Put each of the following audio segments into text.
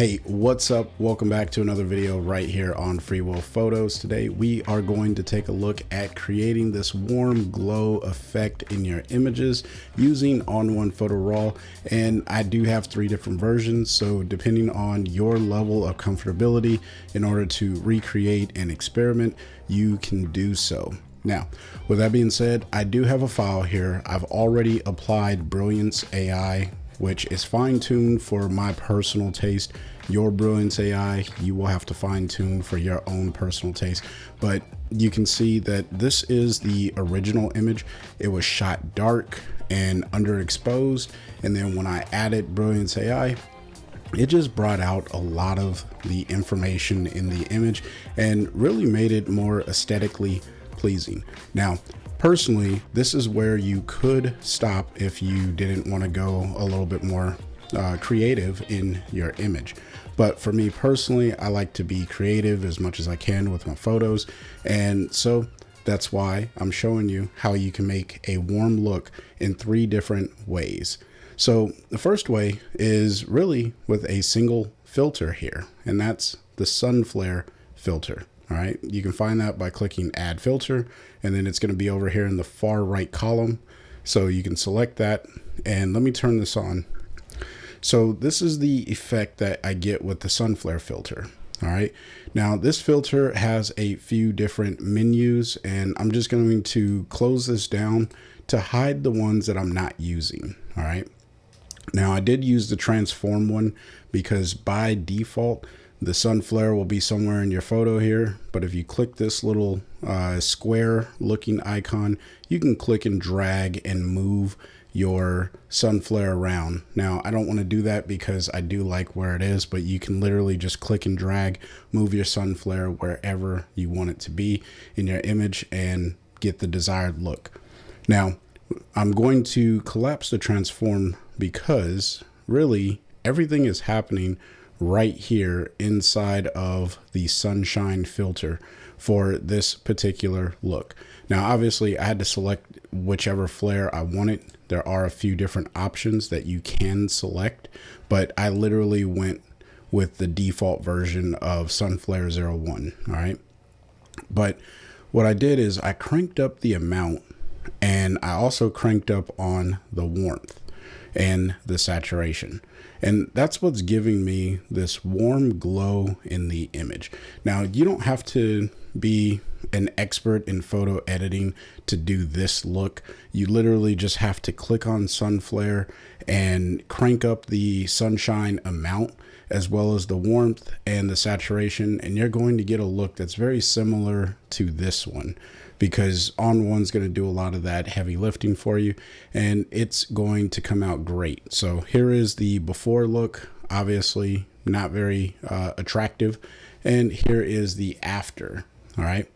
Hey, what's up? Welcome back to another video right here on Free Will Photos. Today we are going to take a look at creating this warm glow effect in your images using ON1 Photo Raw. And I do have 3 different versions, so depending on your level of comfortability in order to recreate and experiment, you can do so. Now, with that being said, I do have a file here. I've already applied Brilliance AI, which is fine-tuned for my personal taste. Your Brilliance AI, you will have to fine-tune for your own personal taste. But you can see that this is the original image. It was shot dark and underexposed. And then when I added Brilliance AI, it just brought out a lot of the information in the image and really made it more aesthetically pleasing. Now, personally, this is where you could stop if you didn't want to go a little bit more creative in your image. But for me personally, I like to be creative as much as I can with my photos. And so that's why I'm showing you how you can make a warm look in 3 different ways. So the first way is really with a single filter here, and that's the Sunflare Filter. All right, you can find that by clicking Add Filter, and then it's going to be over here in the far right column. So you can select that, and let me turn this on. So this is the effect that I get with the Sunflare Filter. All right, now this filter has a few different menus, and I'm just going to close this down to hide the ones that I'm not using. All right, now I did use the transform one because by default, the Sunflare will be somewhere in your photo here, but if you click this little square looking icon, you can click and drag and move your Sunflare around. Now, I don't want to do that because I do like where it is, but you can literally just click and drag, move your Sunflare wherever you want it to be in your image and get the desired look. Now, I'm going to collapse the transform because really everything is happening right here inside of the sunshine filter for this particular look. Now, obviously I had to select whichever flare I wanted. There are a few different options that you can select, but I literally went with the default version of Sunflare 01. All right. But what I did is I cranked up the amount, and I also cranked up on the warmth and the saturation. And that's what's giving me this warm glow in the image. Now, you don't have to be an expert in photo editing to do this look. You literally just have to click on Sunflare and crank up the sunshine amount as well as the warmth and the saturation, and you're going to get a look that's very similar to this one, because ON1's going to do a lot of that heavy lifting for you, and it's going to come out great. So here is the before look, obviously not very attractive, and here is the after. All right,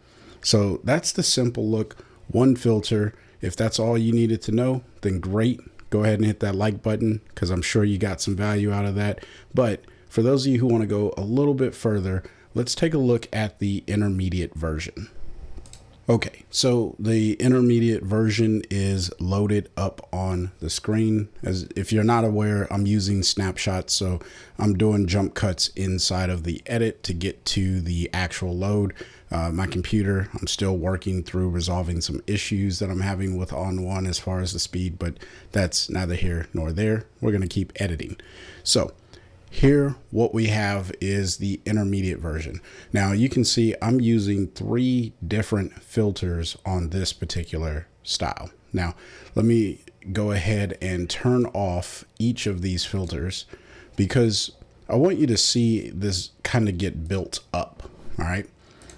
so that's the simple look, one filter. If that's all you needed to know, then great. Go ahead and hit that like button because I'm sure you got some value out of that. But for those of you who want to go a little bit further, let's take a look at the intermediate version. Okay, so the intermediate version is loaded up on the screen. As if you're not aware, I'm using snapshots, so I'm doing jump cuts inside of the edit to get to the actual load. My computer, I'm still working through resolving some issues that I'm having with ON1 as far as the speed, but that's neither here nor there. We're going to keep editing. So here, what we have is the intermediate version. Now you can see I'm using 3 different filters on this particular style. Now, let me go ahead and turn off each of these filters because I want you to see this kind of get built up. All right.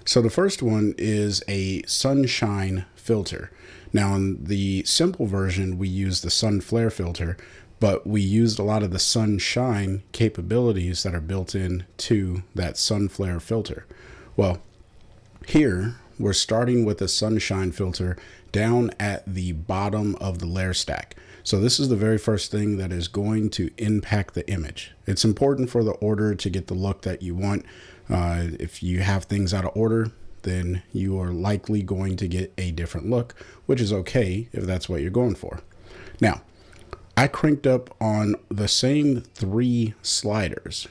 So the first one is a sunshine filter. Now in the simple version, we use the Sunflare filter, but we used a lot of the sunshine capabilities that are built in to that Sunflare filter. Well, here we're starting with a sunshine filter down at the bottom of the layer stack. So this is the very first thing that is going to impact the image. It's important for the order to get the look that you want. If you have things out of order, then you are likely going to get a different look, which is okay if that's what you're going for. Now, I cranked up on the same 3 sliders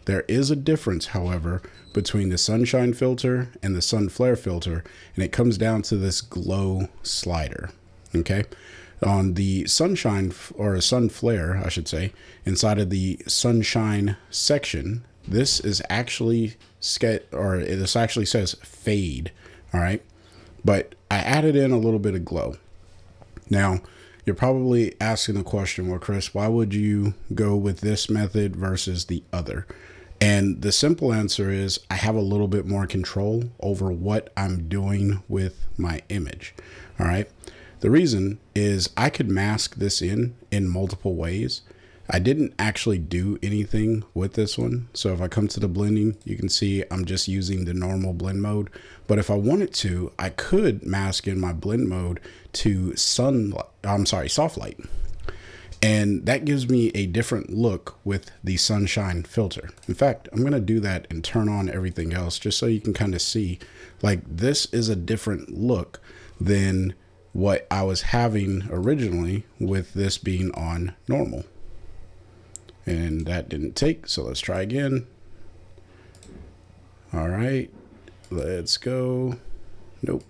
There is a difference, however, between the sunshine filter and the Sunflare filter, and it comes down to this glow slider. Okay, on the sunshine, or Sunflare, I should say, inside of the sunshine section, this is actually this actually says fade. All right, but I added in a little bit of glow. Now, you're probably asking the question, well, Chris, why would you go with this method versus the other? And the simple answer is I have a little bit more control over what I'm doing with my image. All right. The reason is I could mask this in multiple ways. I didn't actually do anything with this one. So if I come to the blending, you can see I'm just using the normal blend mode. But if I wanted to, I could mask in my blend mode to soft light. And that gives me a different look with the sunshine filter. In fact, I'm going to do that and turn on everything else just so you can kind of see, like, this is a different look than what I was having originally with this being on normal. And that didn't take, so let's try again. All right, let's go. Nope.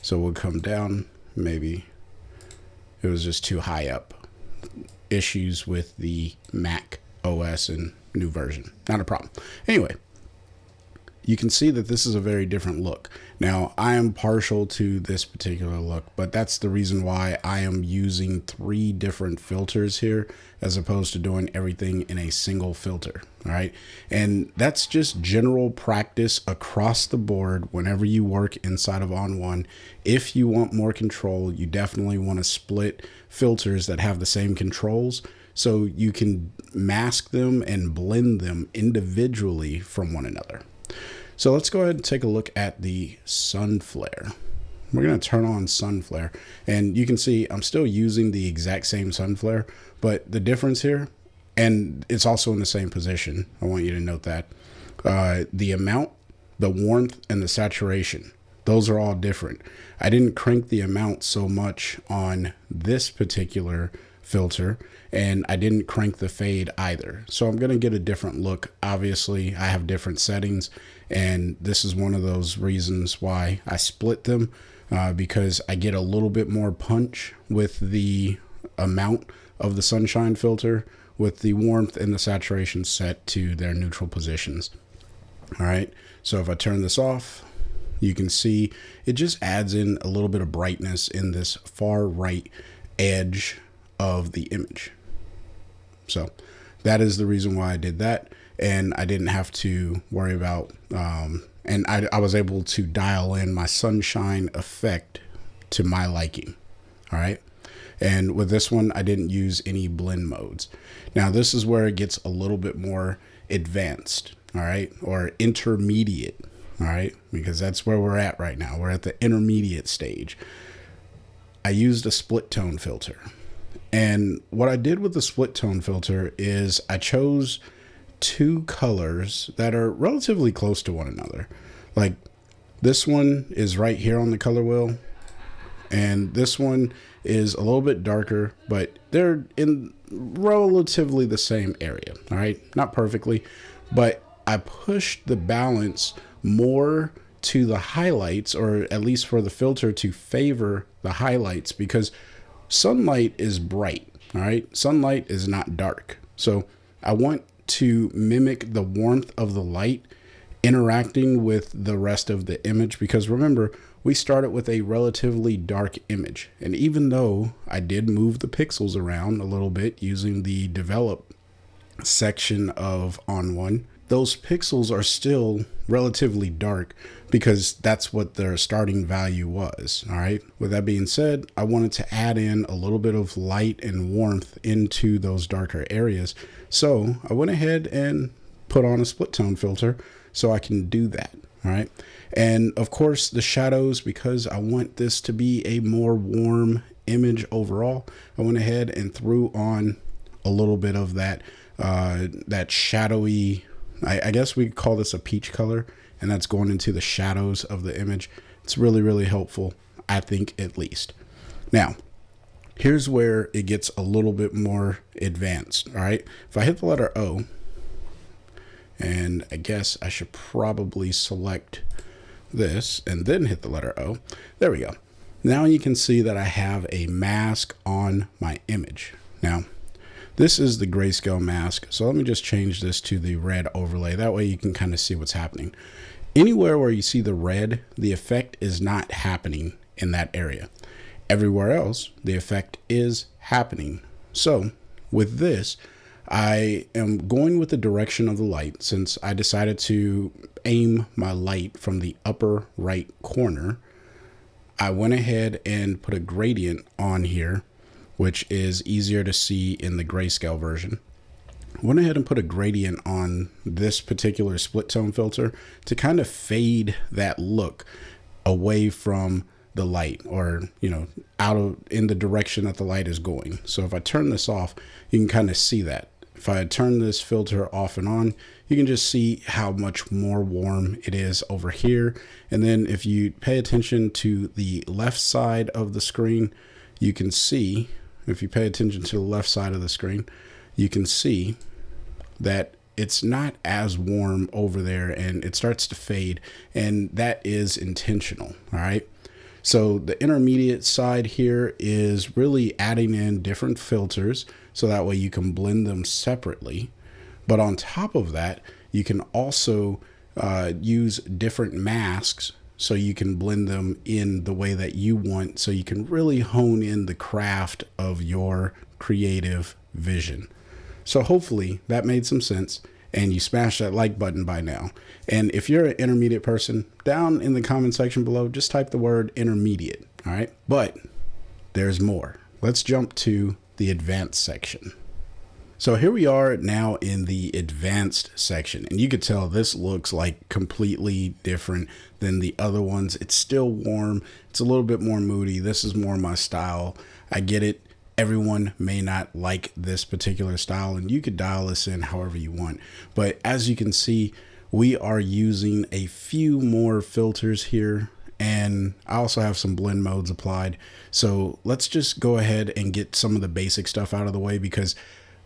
So we'll come down. Maybe it was just too high up. Issues with the Mac OS and new version. Not a problem. Anyway, you can see that this is a very different look. Now, I am partial to this particular look, but that's the reason why I am using 3 different filters here as opposed to doing everything in a single filter. All right. And that's just general practice across the board whenever you work inside of ON1. If you want more control, you definitely want to split filters that have the same controls so you can mask them and blend them individually from one another. So let's go ahead and take a look at the Sunflare. We're going to turn on Sunflare, and you can see I'm still using the exact same Sunflare, but the difference here, and it's also in the same position, I want you to note that, the amount, the warmth, and the saturation, those are all different. I didn't crank the amount so much on this particular filter, and I didn't crank the fade either. So I'm going to get a different look. Obviously, I have different settings, and this is one of those reasons why I split them, because I get a little bit more punch with the amount of the sunshine filter, with the warmth and the saturation set to their neutral positions. All right, so if I turn this off, you can see it just adds in a little bit of brightness in this far right edge of the image. So that is the reason why I did that, and I didn't have to worry about and I was able to dial in my sunshine effect to my liking. All right, and with this one I didn't use any blend modes. Now this is where it gets a little bit more advanced, all right, or intermediate, all right, because that's where we're at right now. We're at the intermediate stage. I used a split tone filter. And what I did with the split tone filter is I chose 2 colors that are relatively close to one another. Like this one is right here on the color wheel, and this one is a little bit darker, but they're in relatively the same area. All right, not perfectly, but I pushed the balance more to the highlights, or at least for the filter to favor the highlights, because sunlight is bright, all right? Sunlight is not dark. So I want to mimic the warmth of the light interacting with the rest of the image, because remember, we started with a relatively dark image. And even though I did move the pixels around a little bit using the develop section of ON1, those pixels are still relatively dark because that's what their starting value was. All right. With that being said, I wanted to add in a little bit of light and warmth into those darker areas. So I went ahead and put on a split tone filter so I can do that. All right. And of course the shadows, because I want this to be a more warm image overall, I went ahead and threw on a little bit of that, that shadowy, I guess we call this a peach color, and that's going into the shadows of the image. It's really, really helpful, I think, at least. Now, here's where it gets a little bit more advanced. All right. If I hit the letter O, And I guess I should probably select this and then hit the letter O. There we go. Now you can see that I have a mask on my image. Now, this is the grayscale mask. So let me just change this to the red overlay. That way you can kind of see what's happening. Anywhere where you see the red, the effect is not happening in that area. Everywhere else, the effect is happening. So with this, I am going with the direction of the light since I decided to aim my light from the upper right corner. I went ahead and put a gradient on here, which is easier to see in the grayscale version. I went ahead and put a gradient on this particular split tone filter to kind of fade that look away from the light, or out of in the direction that the light is going. So if I turn this off, you can kind of see that. If I turn this filter off and on, you can just see how much more warm it is over here. And then if you pay attention to the left side of the screen, you can see, if you pay attention to the left side of the screen, you can see that it's not as warm over there and it starts to fade, and that is intentional. All right. So the intermediate side here is really adding in different filters so that way you can blend them separately. But on top of that, you can also use different masks so you can blend them in the way that you want, so you can really hone in the craft of your creative vision. So hopefully that made some sense and you smash that like button by now. And if you're an intermediate person, down in the comment section below, just type the word intermediate. All right. But there's more. Let's jump to the advanced section. So here we are now in the advanced section, and you could tell this looks like completely different than the other ones. It's still warm. It's a little bit more moody. This is more my style. I get it. Everyone may not like this particular style, and you could dial this in however you want. But as you can see, we are using a few more filters here, and I also have some blend modes applied. So let's just go ahead and get some of the basic stuff out of the way, because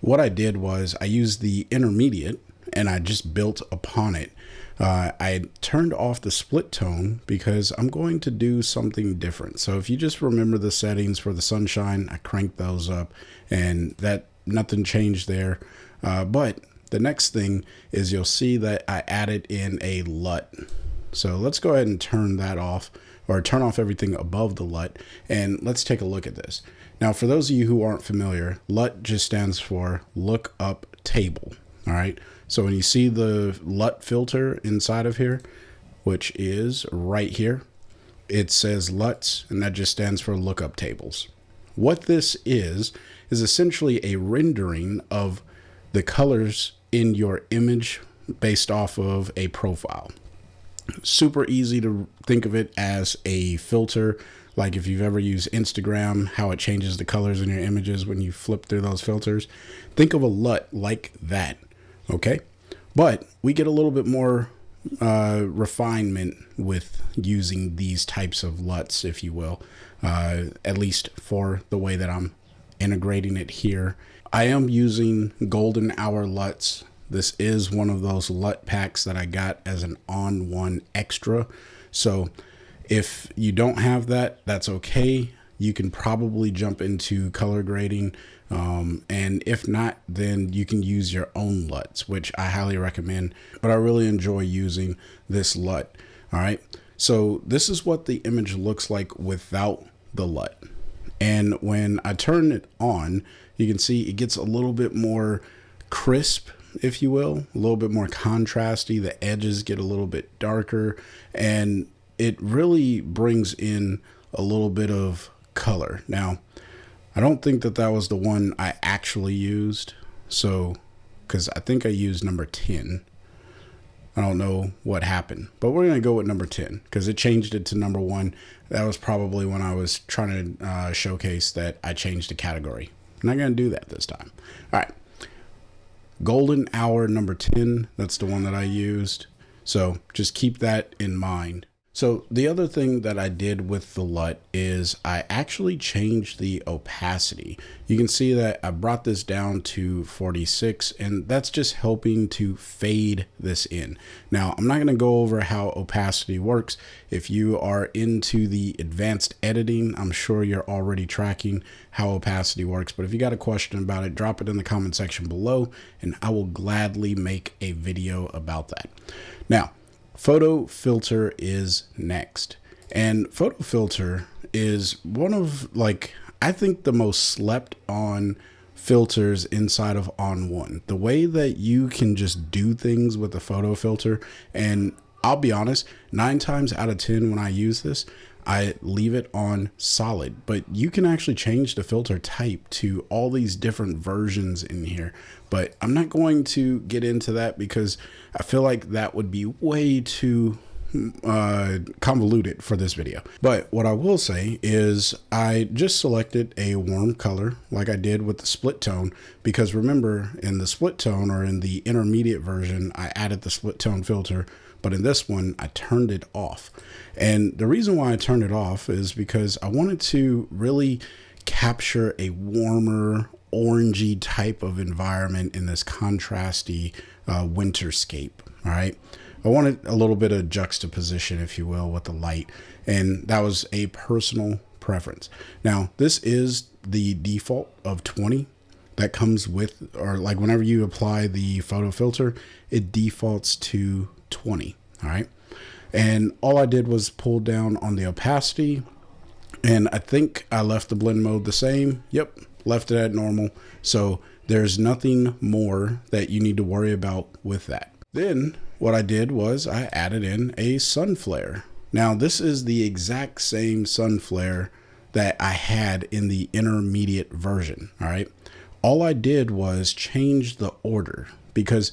what I did was I used the intermediate and I just built upon it. I turned off the split tone because I'm going to do something different. So if you just remember the settings for the sunshine, I cranked those up, and that nothing changed there. But the next thing is you'll see that I added in a LUT. So let's go ahead and turn that off, or turn off everything above the LUT, and let's take a look at this. Now, for those of you who aren't familiar, LUT just stands for look up table. All right. So when you see the LUT filter inside of here, which is right here, it says LUTs, and that just stands for lookup tables. What this is essentially a rendering of the colors in your image based off of a profile. Super easy to think of it as a filter. Like if you've ever used Instagram, how it changes the colors in your images when you flip through those filters. Think of a LUT like that. Okay. But we get a little bit more refinement with using these types of LUTs, if you will, at least for the way that I'm integrating it here. I am using golden hour LUTs. This is one of those LUT packs that I got as an ON1 extra. So if you don't have that, that's okay. You can probably jump into color grading. And if not, then you can use your own LUTs, which I highly recommend, but I really enjoy using this LUT. All right. So this is what the image looks like without the LUT. And when I turn it on, you can see it gets a little bit more crisp, if you will, a little bit more contrasty. The edges get a little bit darker, and it really brings in a little bit of color. Now, I don't think that that was the one I actually used. So, because I think I used number 10. I don't know what happened, but we're going to go with number 10 because it changed it to number 1. That was probably when I was trying to showcase that I changed the category. I'm not going to do that this time. All right. Golden hour number 10. That's the one that I used. So just keep that in mind. So the other thing that I did with the LUT is I actually changed the opacity. You can see that I brought this down to 46, and that's just helping to fade this in. Now, I'm not going to go over how opacity works. If you are into the advanced editing, I'm sure you're already tracking how opacity works. But if you got a question about it, drop it in the comment section below, and I will gladly make a video about that. Now, Photo Filter is next. And Photo Filter is one of, like, I think the most slept on filters inside of ON1. The way that you can just do things with the photo filter, and I'll be honest, 9 times out of 10 when I use this, I leave it on solid, but you can actually change the filter type to all these different versions in here. But I'm not going to get into that because I feel like that would be way too convoluted for this video. But what I will say is I just selected a warm color like I did with the split tone, because remember, in the split tone, or in the intermediate version, I added the split tone filter, but in this one I turned it off. And the reason why I turned it off is because I wanted to really capture a warmer, orangey type of environment in this contrasty winterscape. All right, I wanted a little bit of juxtaposition, if you will, with the light, and that was a personal preference. Now, this is the default of 20 that comes with, or like whenever you apply the photo filter, it defaults to 20. All right, and all I did was pull down on the opacity, and I think I left the blend mode the same. Yep, left it at normal. So there's nothing more that you need to worry about with that. Then what I did was I added in a Sunflare. Now, this is the exact same Sunflare that I had in the intermediate version. All right, all I did was change the order, because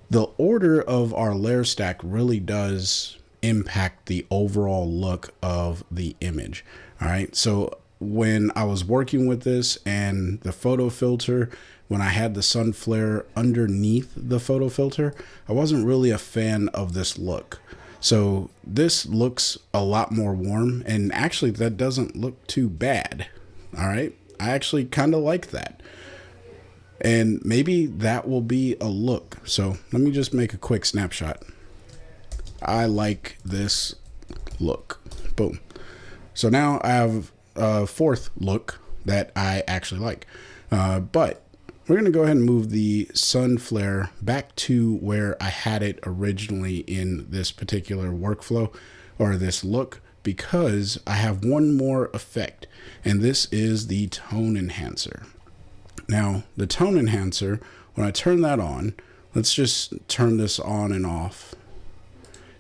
the order of our layer stack really does impact the overall look of the image. All right, so when I was working with this and the photo filter, when I had the Sunflare underneath the photo filter, I wasn't really a fan of this look. So this looks a lot more warm, and actually that doesn't look too bad. All right, I actually kind of like that. And maybe that will be a look. So let me just make a quick snapshot. I like this look. Boom. So now I have a fourth look that I actually like. But we're going to go ahead and move the Sunflare back to where I had it originally in this particular workflow, or this look, because I have one more effect, and this is the tone enhancer. Now, the tone enhancer, when I turn that on, let's just turn this on and off.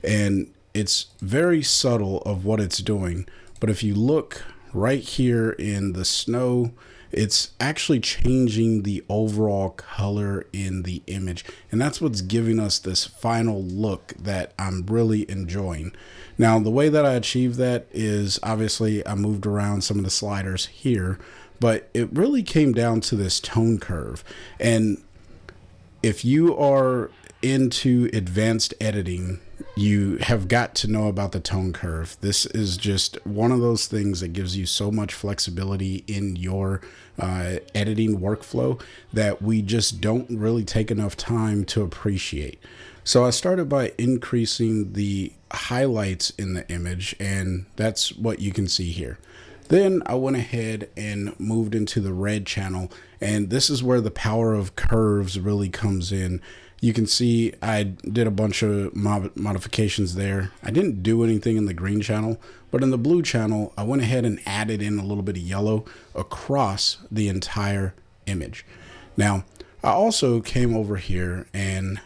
And it's very subtle of what it's doing. But if you look right here in the snow, it's actually changing the overall color in the image. And that's what's giving us this final look that I'm really enjoying. Now, the way that I achieved that is obviously I moved around some of the sliders here, but it really came down to this tone curve. And if you are into advanced editing, you have got to know about the tone curve. This is just one of those things that gives you so much flexibility in your editing workflow that we just don't really take enough time to appreciate. So I started by increasing the highlights in the image, and that's what you can see here. Then I went ahead and moved into the red channel, and this is where the power of curves really comes in. You can see I did a bunch of modifications there. I didn't do anything in the green channel, but in the blue channel, I went ahead and added in a little bit of yellow across the entire image. Now, I also came over here and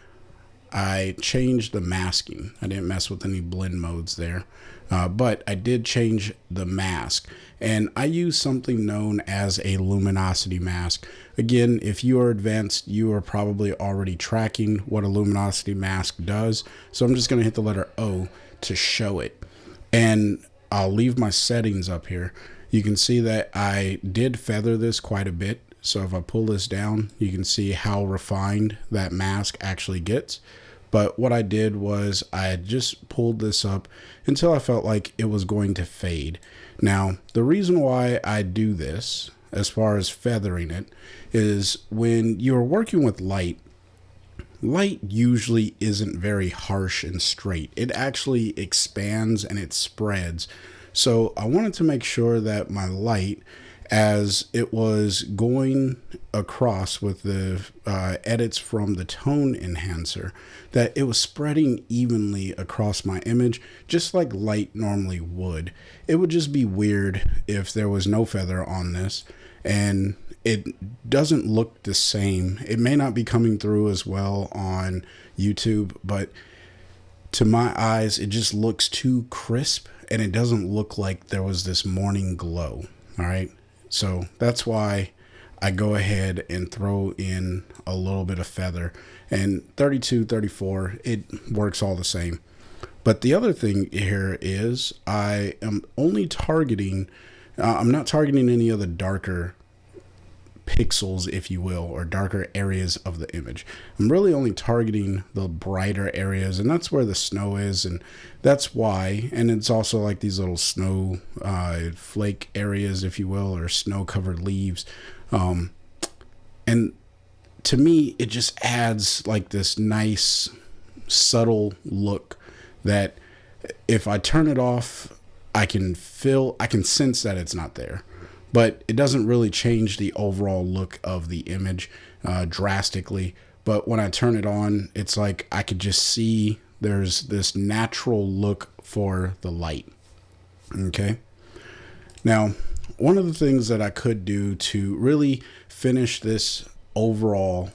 I changed the masking. I didn't mess with any blend modes there, but I did change the mask, and I use something known as a Luminosity Mask. Again, if you are advanced, you are probably already tracking what a Luminosity Mask does. So I'm just going to hit the letter O to show it, and I'll leave my settings up here. You can see that I did feather this quite a bit. So if I pull this down, you can see how refined that mask actually gets. But what I did was I just pulled this up until I felt like it was going to fade. Now, the reason why I do this, as far as feathering it, is when you're working with light usually isn't very harsh and straight. It actually expands and it spreads. So I wanted to make sure that my light, as it was going across with the edits from the tone enhancer, that it was spreading evenly across my image, just like light normally would. It would just be weird if there was no feather on this and it doesn't look the same. It may not be coming through as well on YouTube, but to my eyes, it just looks too crisp and it doesn't look like there was this morning glow. All right. So that's why I go ahead and throw in a little bit of feather, and 32, 34, it works all the same. But the other thing here is I am only targeting, I'm not targeting any of the darker pixels, if you will, or darker areas of the image. I'm really only targeting the brighter areas, and that's where the snow is, and that's why. And it's also like these little snow flake areas, if you will, or snow covered leaves. And to me, it just adds like this nice subtle look that if I turn it off, I can sense that it's not there. But it doesn't really change the overall look of the image drastically. But when I turn it on, it's like I could just see there's this natural look for the light. Okay. Now, one of the things that I could do to really finish this overall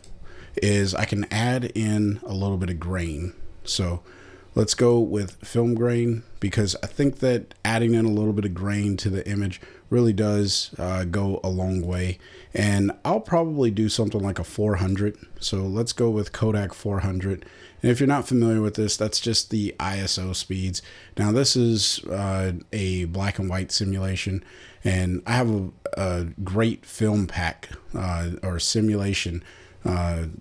is I can add in a little bit of grain. So let's go with film grain, because I think that adding in a little bit of grain to the image really does go a long way. And I'll probably do something like a 400. So let's go with Kodak 400. And if you're not familiar with this, that's just the ISO speeds. Now this is a black and white simulation, and I have a great film pack or simulation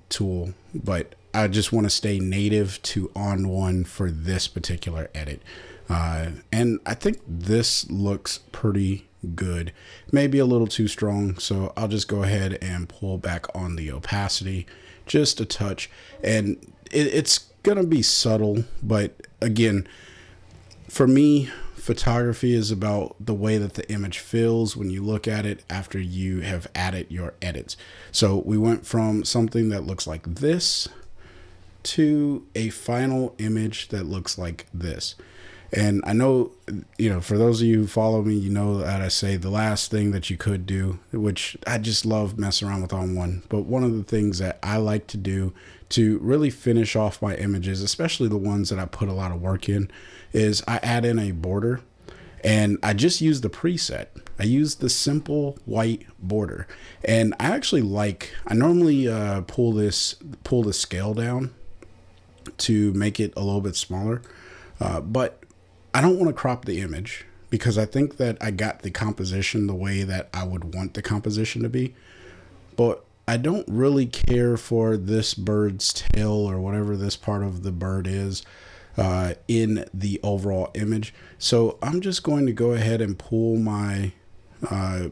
tool, but I just want to stay native to ON1 for this particular edit. And I think this looks pretty good, maybe a little too strong. So I'll just go ahead and pull back on the opacity just a touch. And it's going to be subtle. But again, for me, photography is about the way that the image feels when you look at it after you have added your edits. So we went from something that looks like this to a final image that looks like this. And I know, you know, for those of you who follow me, you know that I say the last thing that you could do, which I just love messing around with ON1. But one of the things that I like to do to really finish off my images, especially the ones that I put a lot of work in, is I add in a border. And I just use the preset. I use the simple white border. And I actually I normally pull the scale down to make it a little bit smaller. But I don't want to crop the image because I think that I got the composition the way that I would want the composition to be. But I don't really care for this bird's tail or whatever this part of the bird is in the overall image. So I'm just going to go ahead and pull my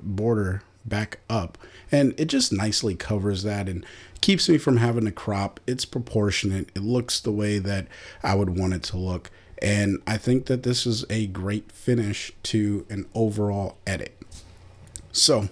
border back up, and it just nicely covers that and keeps me from having to crop. It's proportionate. It looks the way that I would want it to look. And I think that this is a great finish to an overall edit. So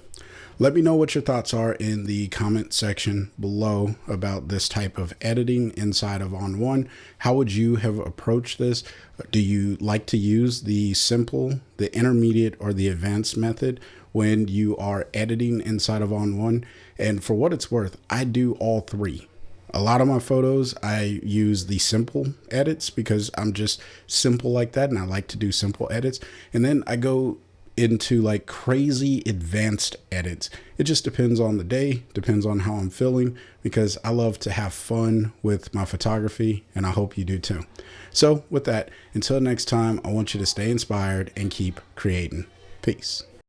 let me know what your thoughts are in the comment section below about this type of editing inside of ON1. How would you have approached this? Do you like to use the simple, the intermediate, or the advanced method when you are editing inside of ON1? And for what it's worth, I do all three. A lot of my photos, I use the simple edits because I'm just simple like that, and I like to do simple edits. And then I go into like crazy advanced edits. It just depends on the day, depends on how I'm feeling, because I love to have fun with my photography, and I hope you do too. So with that, until next time, I want you to stay inspired and keep creating. Peace.